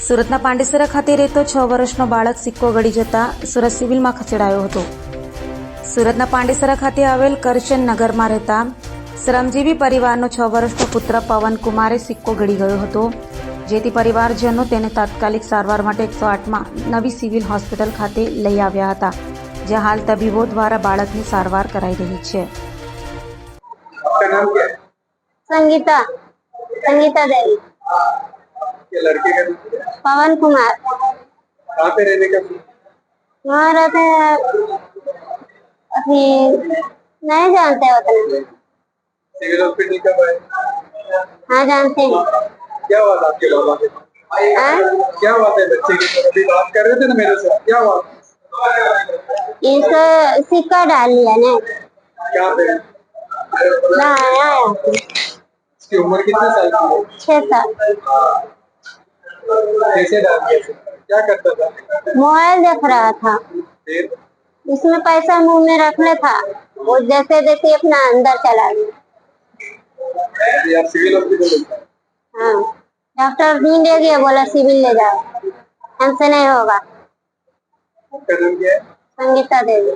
સુરતના પાંડેસરા ખાતે રહેતો 6 વર્ષનો બાળક સિક્કો ગળી જતા સુરત સિવિલમાં ખસેડાયો હતો. સુરતના પાંડેસરા ખાતે આવેલ કરશન નગરમાં રહેતા શ્રમજીવી પરિવારનો 6 વર્ષનો પુત્ર પવન કુમારે સિક્કો ગળી ગયો હતો, જેથી પરિવારજનો તેને તાત્કાલિક સારવાર માટે 108માં નવી સિવિલ હોસ્પિટલ ખાતે લઈ આવ્યા હતા, જ્યાં હાલ તબીબો દ્વારા બાળકની સારવાર કરાઈ રહી છે. आपका नाम क्या है? संगीता संगीता देवी। ये लड़के का नाम क्या है? पवन कुमार। कहाँ पे रहने का? वहाँ रहते हैं, अभी नहीं जानते उतना। सिविल हॉस्पिटल कब आए? हाँ जानते हैं। क्या हुआ था आपके बाबा के? हाँ? क्या हुआ था बच्चे की? अभी बात कर रहे थे ना मेरे साथ, क्या हुआ? इसे सिक्का डाल लिया ने। क्या पे? आया इसकी उम्र कितने साल की है? 6 साल। कैसे डाल दिया? क्या करता था? मोबाइल देख रहा था, फिर इसमें पैसा मुंह में रखने था, वो जैसे जैसे अपना अंदर चला गया। ये आप सिविल हॉस्पिटल ले गए? हाँ, डॉक्टर ढूंढ ले गया, बोला सिविल ले जाओ, हमसे नहीं होगा। आपका नाम क्या है? संगीता देवी।